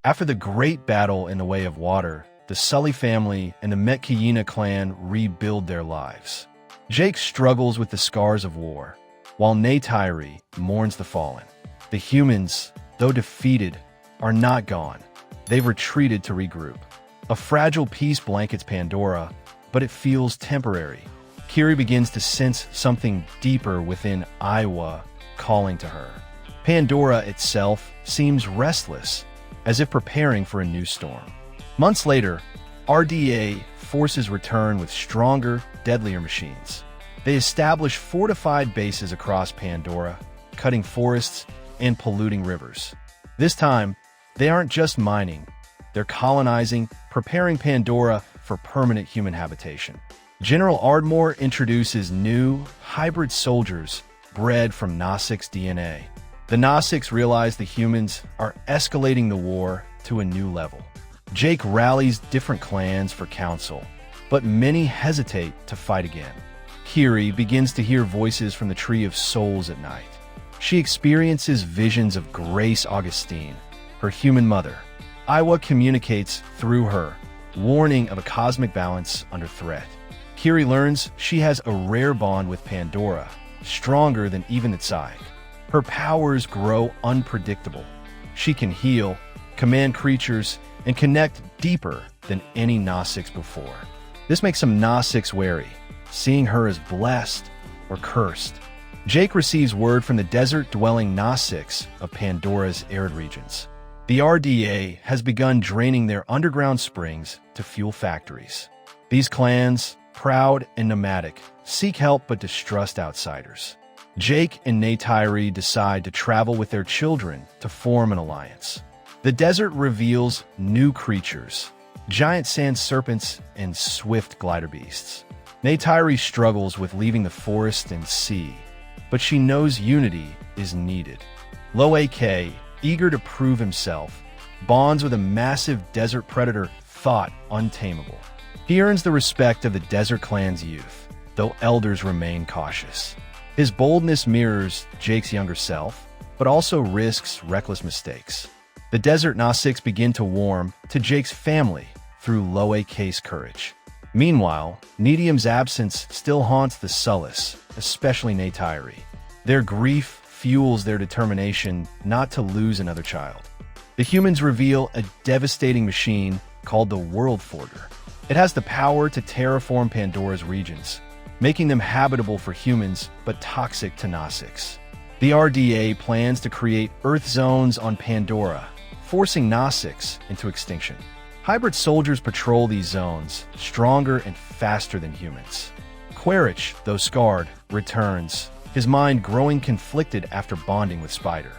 After the great battle in the Way of Water, the Sully family and the Metkayina clan rebuild their lives. Jake struggles with the scars of war, while Neytiri mourns the fallen. The humans, though defeated, are not gone. They've retreated to regroup. A fragile peace blankets Pandora, but it feels temporary. Kiri begins to sense something deeper within Iowa calling to her. Pandora itself seems restless, as if preparing for a new storm. Months later, RDA forces return with stronger, deadlier machines. They establish fortified bases across Pandora, cutting forests and polluting rivers. This time, they aren't just mining, they're colonizing, preparing Pandora for permanent human habitation. General Ardmore introduces new, hybrid soldiers bred from Nossic's DNA. The Nossics realize the humans are escalating the war to a new level. Jake rallies different clans for counsel, but many hesitate to fight again. Kiri begins to hear voices from the Tree of Souls at night. She experiences visions of Grace Augustine, her human mother. Iowa communicates through her, warning of a cosmic balance under threat. Kiri learns she has a rare bond with Pandora, stronger than even its Psyche. Her powers grow unpredictable. She can heal, command creatures, and connect deeper than any Nossix before. This makes some Nossix wary, seeing her as blessed or cursed. Jake receives word from the desert-dwelling Nossix of Pandora's arid regions. The RDA has begun draining their underground springs to fuel factories. These clans, proud and nomadic, seek help but distrust outsiders. Jake and Neytiri decide to travel with their children to form an alliance. The desert reveals new creatures, giant sand serpents and swift glider beasts. Neytiri struggles with leaving the forest and sea, but she knows unity is needed. Loak, eager to prove himself, bonds with a massive desert predator thought untamable. He earns the respect of the desert clan's youth, though elders remain cautious. His boldness mirrors Jake's younger self, but also risks reckless mistakes. The desert Nossix begin to warm to Jake's family through Loak's courage. Meanwhile, Nedium's absence still haunts the Sullis, especially Neytiri. Their grief fuels their determination not to lose another child. The humans reveal a devastating machine called the World Forger. It has the power to terraform Pandora's regions, making them habitable for humans but toxic to Nossix. The RDA plans to create Earth zones on Pandora, forcing Nossix into extinction. Hybrid soldiers patrol these zones, stronger and faster than humans. Quaritch, though scarred, returns, his mind growing conflicted after bonding with Spider.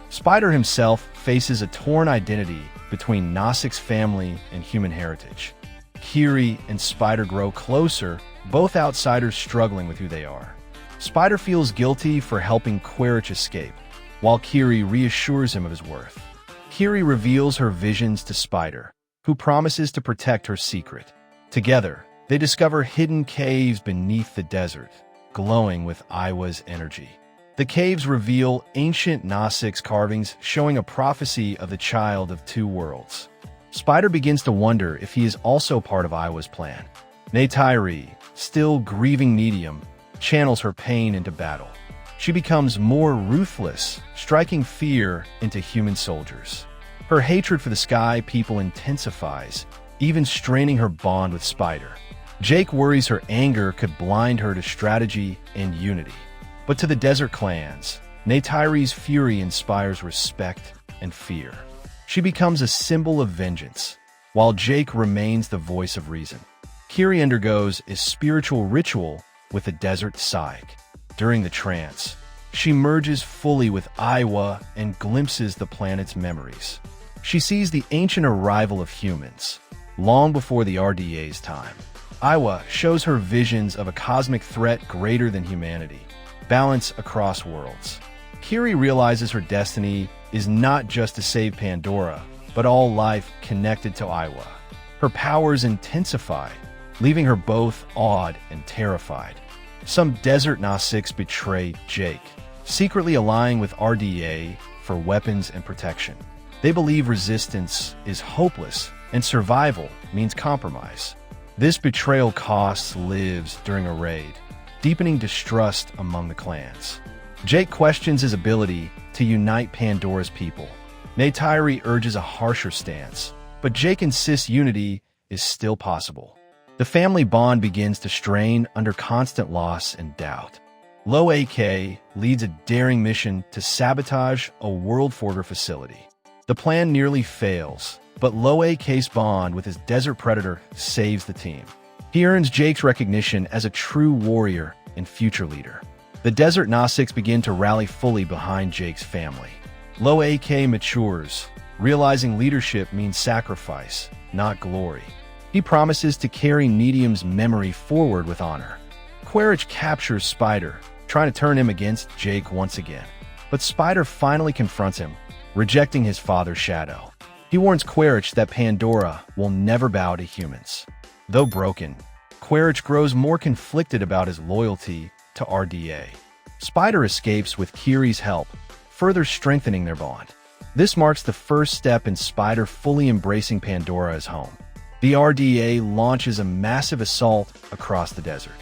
Spider himself faces a torn identity between Nossic's family and human heritage. Kiri and Spider grow closer, both outsiders struggling with who they are. Spider feels guilty for helping Quaritch escape, while Kiri reassures him of his worth. Kiri reveals her visions to Spider, who promises to protect her secret. Together, they discover hidden caves beneath the desert, glowing with Iowa's energy. The caves reveal ancient Nossix carvings showing a prophecy of the child of two worlds. Spider begins to wonder if he is also part of Iowa's plan. Neytiri, still grieving Nedium, channels her pain into battle. She becomes more ruthless, striking fear into human soldiers. Her hatred for the Sky People intensifies, even straining her bond with Spider. Jake worries her anger could blind her to strategy and unity. But to the desert clans, Neytiri's fury inspires respect and fear. She becomes a symbol of vengeance, while Jake remains the voice of reason. Kiri undergoes a spiritual ritual with the desert Psyche. During the trance, she merges fully with Iowa and glimpses the planet's memories. She sees the ancient arrival of humans, long before the RDA's time. Iowa shows her visions of a cosmic threat greater than humanity, balance across worlds. Kiri realizes her destiny is not just to save Pandora, but all life connected to Iowa. Her powers intensify, leaving her both awed and terrified. Some desert Nossix betray Jake, secretly allying with RDA for weapons and protection. They believe resistance is hopeless and survival means compromise. This betrayal costs lives during a raid, deepening distrust among the clans. Jake questions his ability to unite Pandora's people. Neytiri urges a harsher stance, but Jake insists unity is still possible. The family bond begins to strain under constant loss and doubt. Low AK leads a daring mission to sabotage a World Forger facility. The plan nearly fails, but Low AK's bond with his desert predator saves the team. He earns Jake's recognition as a true warrior and future leader. The Desert Gnostics begin to rally fully behind Jake's family. Low AK matures, realizing leadership means sacrifice, not glory. He promises to carry Neytiri's memory forward with honor. Quaritch captures Spider, trying to turn him against Jake once again. But Spider finally confronts him, rejecting his father's shadow. He warns Quaritch that Pandora will never bow to humans. Though broken, Quaritch grows more conflicted about his loyalty to RDA. Spider escapes with Kiri's help, further strengthening their bond. This marks the first step in Spider fully embracing Pandora as home. The RDA launches a massive assault across the desert.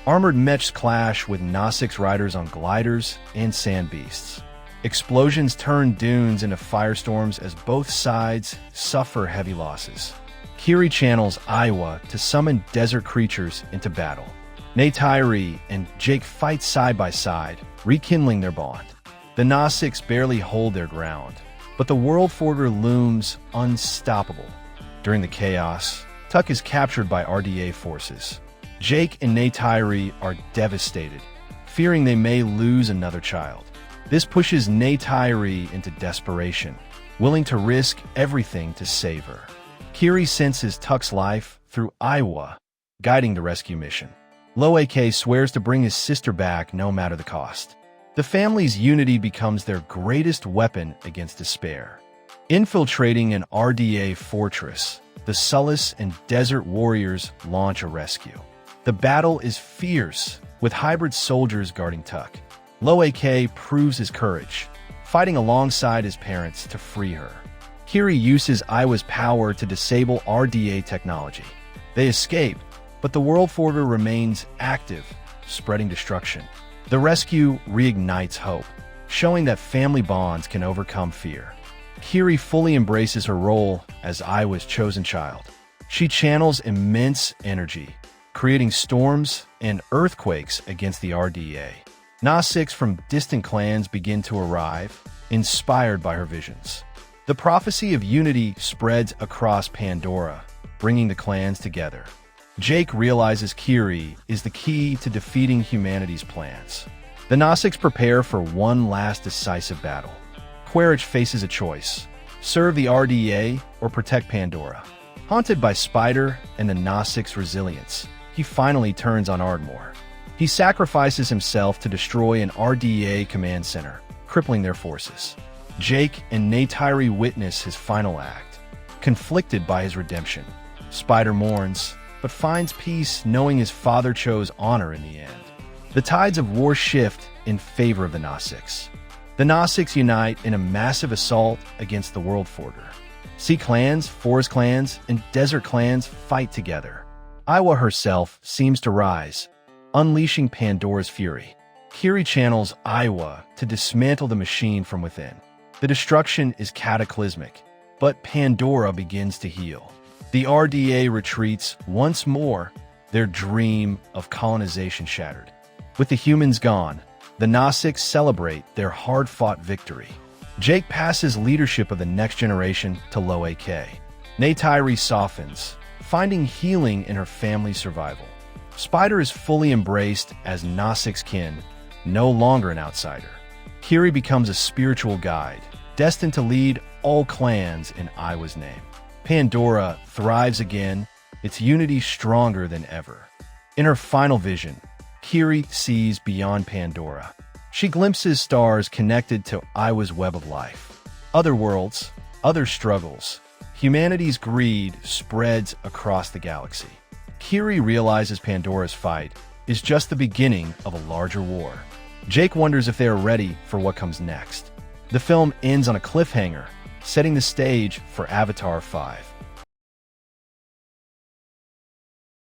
Armored mechs clash with Gnostics riders on gliders and sand beasts. Explosions turn dunes into firestorms as both sides suffer heavy losses. Kiri channels Iowa to summon desert creatures into battle. Neytiri and Jake fight side by side, rekindling their bond. The Gnostics barely hold their ground, but the World Forger looms unstoppable. During the chaos, Tuck is captured by RDA forces. Jake and Neytiri are devastated, fearing they may lose another child. This pushes Neytiri into desperation, willing to risk everything to save her. Kiri senses Tuck's life through Iowa, guiding the rescue mission. Low AK swears to bring his sister back no matter the cost. The family's unity becomes their greatest weapon against despair. Infiltrating an RDA fortress, the Sullus and Desert Warriors launch a rescue. The battle is fierce, with hybrid soldiers guarding Tuck. Low AK proves his courage, fighting alongside his parents to free her. Kiri uses Iowa's power to disable RDA technology. They escape, but the World Forger remains active, spreading destruction. The rescue reignites hope, showing that family bonds can overcome fear. Kiri fully embraces her role as Iowa's chosen child. She channels immense energy, creating storms and earthquakes against the RDA. Gnostics from distant clans begin to arrive, inspired by her visions. The prophecy of unity spreads across Pandora, bringing the clans together. Jake realizes Kiri is the key to defeating humanity's plans. The Gnostics prepare for one last decisive battle. Quaritch faces a choice: serve the RDA or protect Pandora. Haunted by Spider and the Gnostics' resilience, he finally turns on Ardmore. He sacrifices himself to destroy an RDA command center, crippling their forces. Jake and Neytiri witness his final act, conflicted by his redemption. Spider mourns, but finds peace knowing his father chose honor in the end. The tides of war shift in favor of the Gnostics. The Gnostics unite in a massive assault against the World Forger. Sea clans, forest clans, and desert clans fight together. Iowa herself seems to rise, unleashing Pandora's fury. Kiri channels Iowa to dismantle the machine from within. The destruction is cataclysmic, but Pandora begins to heal. The RDA retreats once more, their dream of colonization shattered. With the humans gone, the Gnostics celebrate their hard-fought victory. Jake passes leadership of the next generation to Low AK. Neytiri softens, finding healing in her family's survival. Spider is fully embraced as Gnostic's kin, no longer an outsider. Kiri becomes a spiritual guide, destined to lead all clans in Iowa's name. Pandora thrives again, its unity stronger than ever. In her final vision, Kiri sees beyond Pandora. She glimpses stars connected to Iowa's web of life. Other worlds, other struggles. Humanity's greed spreads across the galaxy. Kiri realizes Pandora's fight is just the beginning of a larger war. Jake wonders if they are ready for what comes next. The film ends on a cliffhanger, setting the stage for Avatar 5.